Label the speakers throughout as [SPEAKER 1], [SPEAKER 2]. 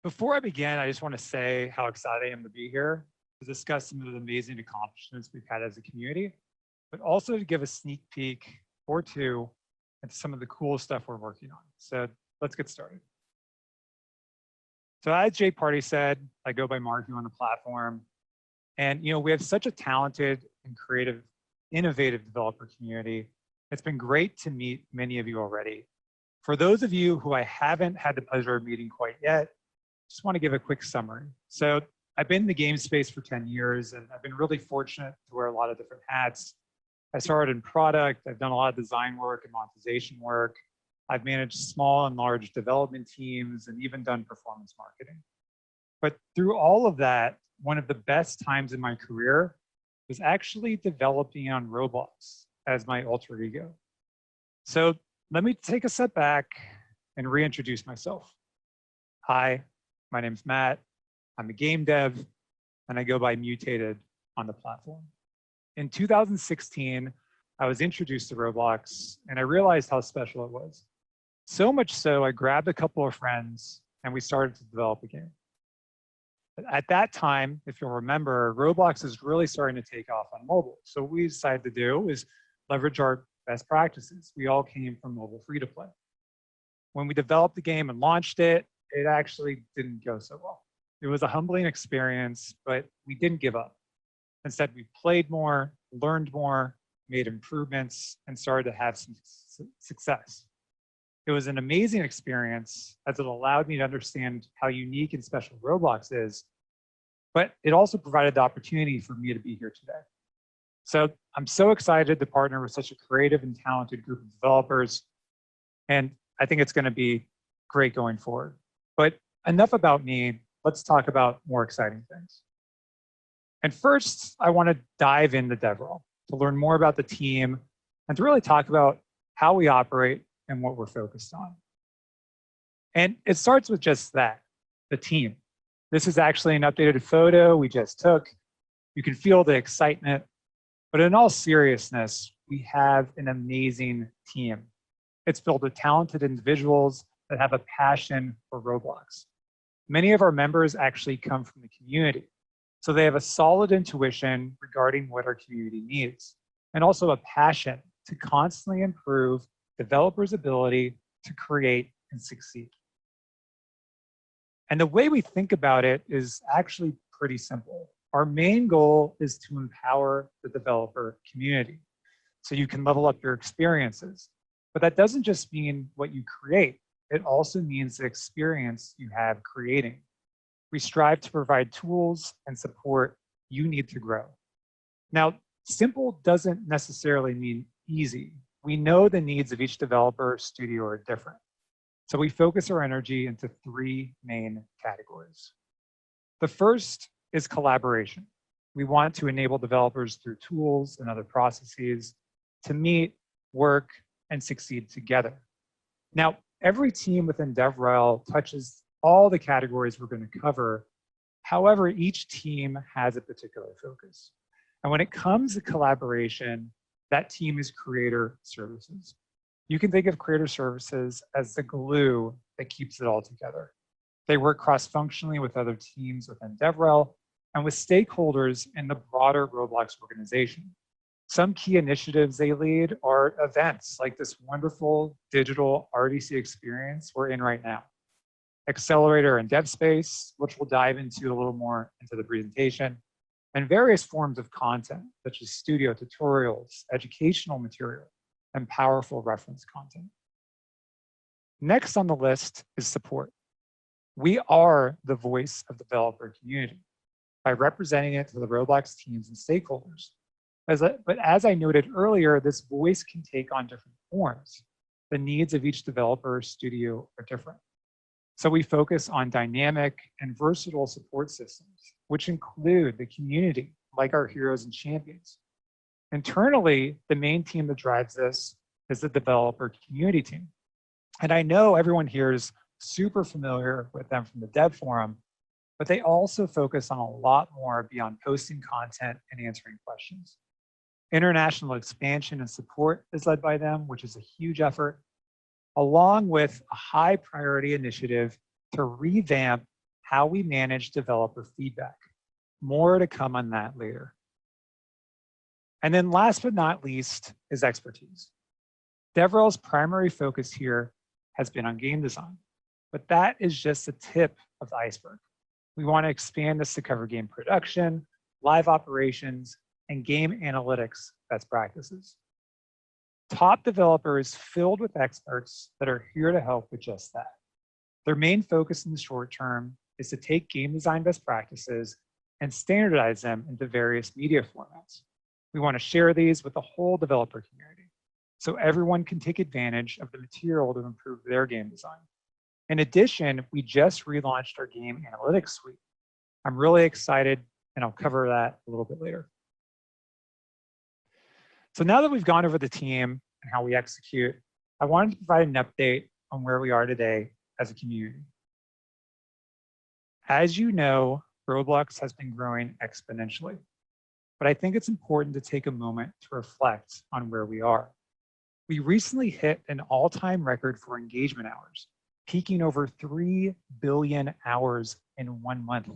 [SPEAKER 1] Before I begin, I just want to say how excited I am to be here to discuss some of the amazing accomplishments we've had as a community, but also to give a sneak peek or two into some of the cool stuff we're working on. So let's get started. So as Jay Party said, I go by Marky on the platform. And we have such a talented and creative, innovative developer community. It's been great to meet many of you already. For those of you who I haven't had the pleasure of meeting quite yet, just want to give a quick summary. So I've been in the game space for 10 years, and I've been really fortunate to wear a lot of different hats. I started in product. I've done a lot of design work and monetization work. I've managed small and large development teams and even done performance marketing. But through all of that, one of the best times in my career was actually developing on Roblox as my alter ego. So let me take a step back and reintroduce myself. Hi, my name's Matt. I'm a game dev, and I go by Mutated on the platform. In 2016, I was introduced to Roblox, and I realized how special it was. So much so, I grabbed a couple of friends, and we started to develop a game. At that time, if you'll remember, Roblox is really starting to take off on mobile. So what we decided to do is leverage our best practices. We all came from mobile free-to-play. When we developed the game and launched it, it actually didn't go so well. It was a humbling experience, but we didn't give up. Instead, we played more, learned more, made improvements, and started to have some success. It was an amazing experience as it allowed me to understand how unique and special Roblox is, but it also provided the opportunity for me to be here today. So I'm so excited to partner with such a creative and talented group of developers, and I think it's going to be great going forward. But enough about me, let's talk about more exciting things. And first, I want to dive into DevRel to learn more about the team and to really talk about how we operate and what we're focused on. And it starts with just that, the team. This is actually an updated photo we just took. You can feel the excitement, but in all seriousness, we have an amazing team. It's filled with talented individuals that have a passion for Roblox. Many of our members actually come from the community, so they have a solid intuition regarding what our community needs, and also a passion to constantly improve developers' ability to create and succeed. And the way we think about it is actually pretty simple. Our main goal is to empower the developer community so you can level up your experiences. But that doesn't just mean what you create. It also means the experience you have creating. We strive to provide tools and support you need to grow. Now, simple doesn't necessarily mean easy. We know the needs of each developer studio are different. So we focus our energy into three main categories. The first is collaboration. We want to enable developers through tools and other processes to meet, work, and succeed together. Now, every team within DevRel touches all the categories we're going to cover. However, each team has a particular focus. And when it comes to collaboration, that team is creator services. You can think of creator services as the glue that keeps it all together. They work cross-functionally with other teams within DevRel and with stakeholders in the broader Roblox organization. Some key initiatives they lead are events like this wonderful digital RDC experience we're in right now. Accelerator and Dev Space, which we'll dive into a little more into the presentation, and various forms of content, such as studio tutorials, educational material, and powerful reference content. Next on the list is support. We are the voice of the developer community by representing it to the Roblox teams and stakeholders. But as I noted earlier, this voice can take on different forms. The needs of each developer studio are different. So we focus on dynamic and versatile support systems, which include the community, like our heroes and champions. Internally, the main team that drives this is the developer community team. And I know everyone here is super familiar with them from the dev forum, but they also focus on a lot more beyond posting content and answering questions. International expansion and support is led by them, which is a huge effort, along with a high priority initiative to revamp how we manage developer feedback. More to come on that later. And then last but not least is expertise. DevRel's primary focus here has been on game design, but that is just the tip of the iceberg. We want to expand this to cover game production, live operations, and game analytics best practices. Top developers filled with experts that are here to help with just that. Their main focus in the short term is to take game design best practices and standardize them into various media formats. We want to share these with the whole developer community so everyone can take advantage of the material to improve their game design. In addition, we just relaunched our game analytics suite. I'm really excited, and I'll cover that a little bit later. So now that we've gone over the team and how we execute, I wanted to provide an update on where we are today as a community. As you know, Roblox has been growing exponentially, but I think it's important to take a moment to reflect on where we are. We recently hit an all-time record for engagement hours, peaking over 3 billion hours in 1 month.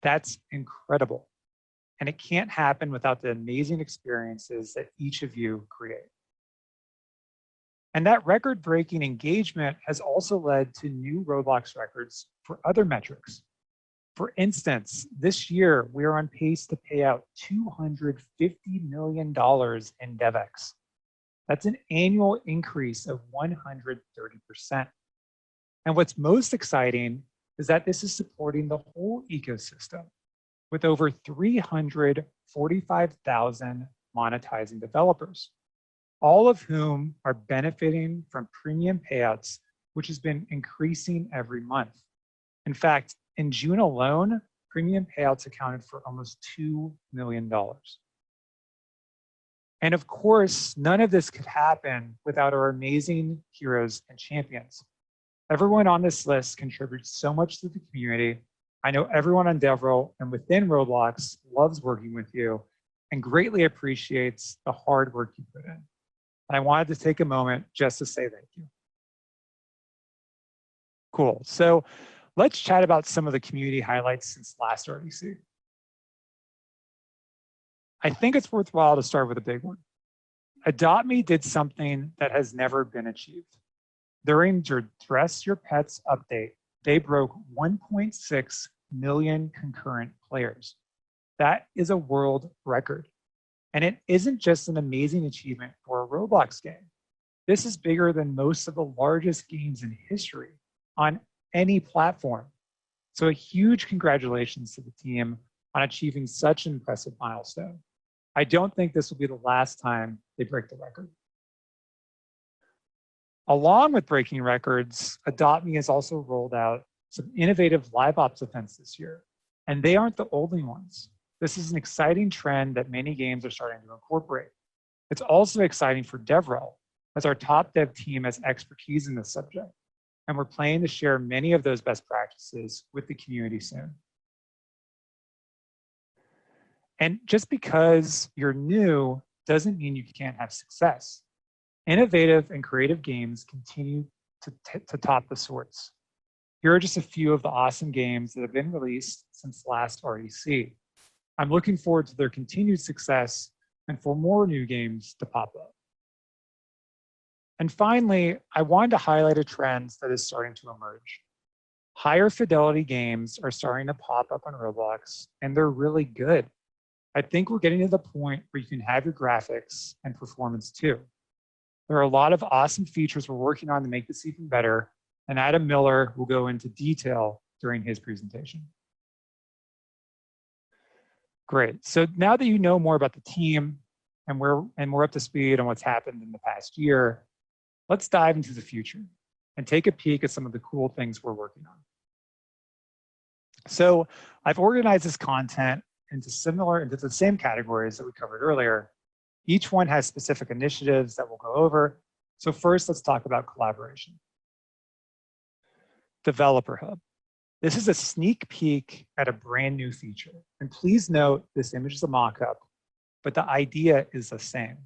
[SPEAKER 1] That's incredible. And it can't happen without the amazing experiences that each of you create. And that record-breaking engagement has also led to new Roblox records for other metrics. For instance, this year, we are on pace to pay out $250 million in DevEx. That's an annual increase of 130%. And what's most exciting is that this is supporting the whole ecosystem with over 345,000 monetizing developers, all of whom are benefiting from premium payouts, which has been increasing every month. In fact, in June alone, premium payouts accounted for almost $2 million. And of course, none of this could happen without our amazing heroes and champions. Everyone on this list contributes so much to the community. I know everyone on DevRel and within Roblox loves working with you and greatly appreciates the hard work you put in. And I wanted to take a moment just to say thank you. Cool. So let's chat about some of the community highlights since last RDC. I think it's worthwhile to start with a big one. Adopt Me did something that has never been achieved. During their Dress Your Pets update, they broke 1.6 million concurrent players. That is a world record. And it isn't just an amazing achievement for a Roblox game. This is bigger than most of the largest games in history on any platform. So a huge congratulations to the team on achieving such an impressive milestone. I don't think this will be the last time they break the record. Along with breaking records, Adopt Me has also rolled out some innovative live ops events this year, and they aren't the only ones. This is an exciting trend that many games are starting to incorporate. It's also exciting for DevRel, as our top dev team has expertise in this subject, and we're planning to share many of those best practices with the community soon. And just because you're new doesn't mean you can't have success. Innovative and creative games continue to top the sorts. Here are just a few of the awesome games that have been released since last RDC. I'm looking forward to their continued success and for more new games to pop up. And finally, I wanted to highlight a trend that is starting to emerge. Higher fidelity games are starting to pop up on Roblox, and they're really good. I think we're getting to the point where you can have your graphics and performance too. There are a lot of awesome features we're working on to make this even better, and Adam Miller will go into detail during his presentation. Great, so now that you know more about the team and we're up to speed on what's happened in the past year, let's dive into the future and take a peek at some of the cool things we're working on. So I've organized this content into the same categories that we covered earlier. Each one has specific initiatives that we'll go over. So first, let's talk about collaboration. Developer Hub. This is a sneak peek at a brand new feature. And please note, this image is a mock-up, but the idea is the same.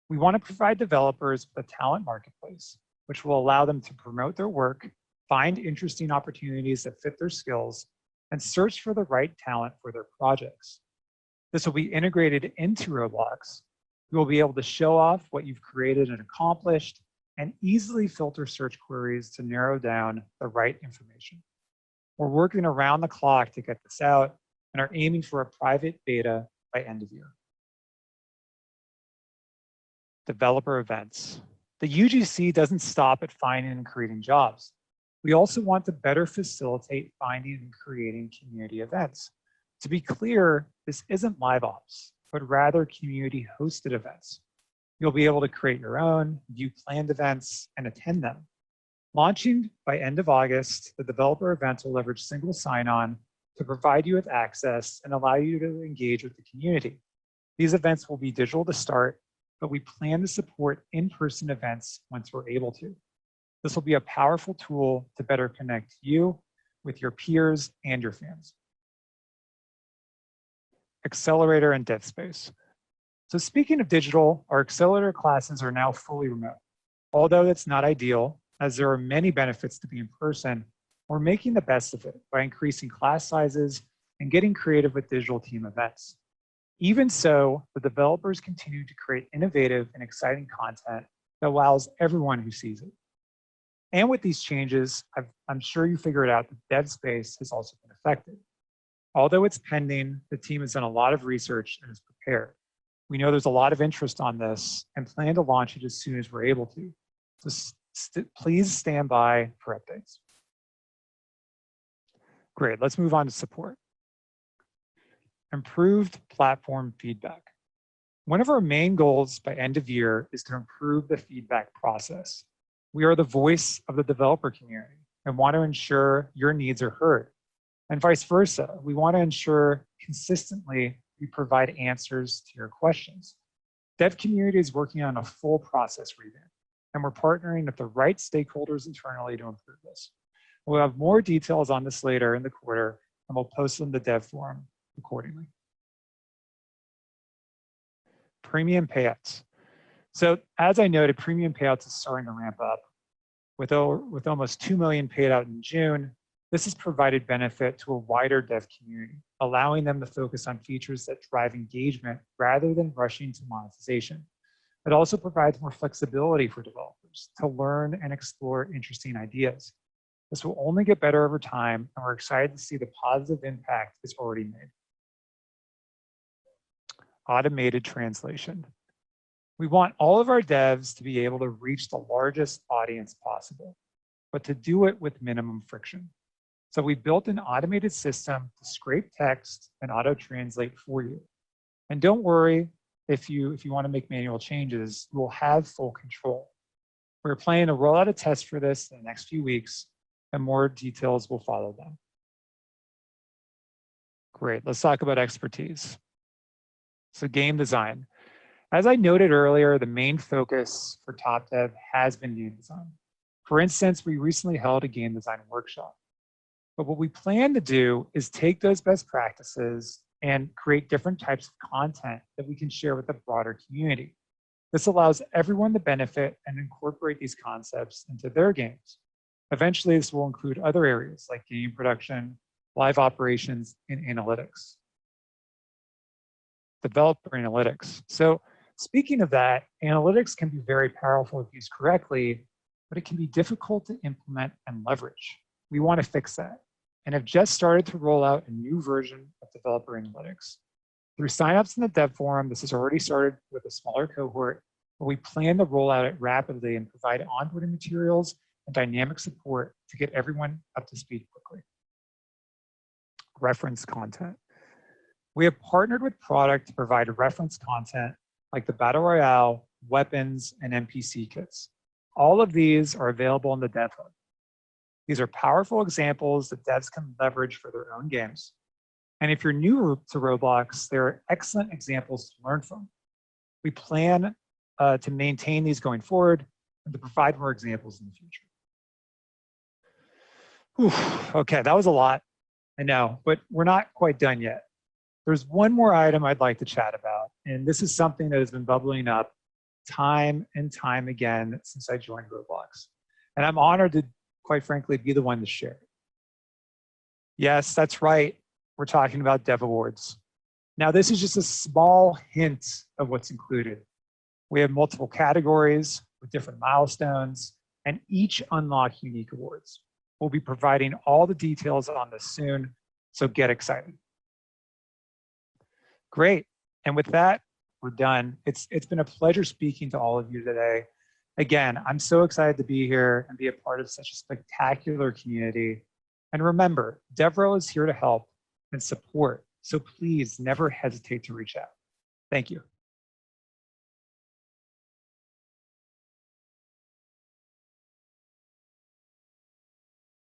[SPEAKER 1] We want to provide developers with a talent marketplace, which will allow them to promote their work, find interesting opportunities that fit their skills, and search for the right talent for their projects. This will be integrated into Roblox. You will be able to show off what you've created and accomplished and easily filter search queries to narrow down the right information. We're working around the clock to get this out and are aiming for a private beta by end of year. Developer events. The UGC doesn't stop at finding and creating jobs. We also want to better facilitate finding and creating community events. To be clear, this isn't live ops, but rather community hosted events. You'll be able to create your own, view planned events, and attend them. Launching by end of August, the developer events will leverage single sign-on to provide you with access and allow you to engage with the community. These events will be digital to start, but we plan to support in-person events once we're able to. This will be a powerful tool to better connect you with your peers and your fans. Accelerator and DevSpace. So speaking of digital, our accelerator classes are now fully remote. Although it's not ideal, as there are many benefits to be in person, we're making the best of it by increasing class sizes and getting creative with digital team events. Even so, the developers continue to create innovative and exciting content that allows everyone who sees it. And with these changes, I'm sure you figured out that DevSpace has also been affected. Although it's pending, the team has done a lot of research and is prepared. We know there's a lot of interest on this and plan to launch it as soon as we're able to. So please stand by for updates. Great, let's move on to support. Improved platform feedback. One of our main goals by end of year is to improve the feedback process. We are the voice of the developer community and want to ensure your needs are heard. And vice versa, we want to ensure consistently we provide answers to your questions. Dev community is working on a full process revamp, and we're partnering with the right stakeholders internally to improve this. We'll have more details on this later in the quarter, and we'll post them to Dev Forum accordingly. Premium payouts. So as I noted, premium payouts is starting to ramp up. With almost 2 million paid out in June, this has provided benefit to a wider dev community, allowing them to focus on features that drive engagement rather than rushing to monetization. It also provides more flexibility for developers to learn and explore interesting ideas. This will only get better over time, and we're excited to see the positive impact it's already made. Automated translation. We want all of our devs to be able to reach the largest audience possible, but to do it with minimum friction. So we built an automated system to scrape text and auto-translate for you. And don't worry, if you want to make manual changes, you will have full control. We're planning to roll out a test for this in the next few weeks, and more details will follow them. Great, let's talk about expertise. So game design. As I noted earlier, the main focus for Top Dev has been game design. For instance, we recently held a game design workshop. But what we plan to do is take those best practices and create different types of content that we can share with the broader community. This allows everyone to benefit and incorporate these concepts into their games. Eventually, this will include other areas like game production, live operations, and analytics. Developer analytics. So speaking of that, analytics can be very powerful if used correctly, but it can be difficult to implement and leverage. We want to fix that and have just started to roll out a new version of developer analytics. Through signups in the Dev Forum, this has already started with a smaller cohort, but we plan to roll out it rapidly and provide onboarding materials and dynamic support to get everyone up to speed quickly. Reference content. We have partnered with product to provide reference content like the Battle Royale, weapons, and NPC kits. All of these are available in the Dev Hub. These are powerful examples that devs can leverage for their own games. And if you're new to Roblox, there are excellent examples to learn from. We plan to maintain these going forward and to provide more examples in the future. Whew, okay, that was a lot, I know, but we're not quite done yet. There's one more item I'd like to chat about, and this is something that has been bubbling up time and time again since I joined Roblox. And I'm honored to, quite frankly, be the one to share it. Yes, that's right. We're talking about Dev Awards. Now, this is just a small hint of what's included. We have multiple categories with different milestones, and each unlock unique awards. We'll be providing all the details on this soon, so get excited. Great, and with that, we're done. It's been a pleasure speaking to all of you today. Again, I'm so excited to be here and be a part of such a spectacular community. And remember, DevRel is here to help and support, so please never hesitate to reach out. Thank you.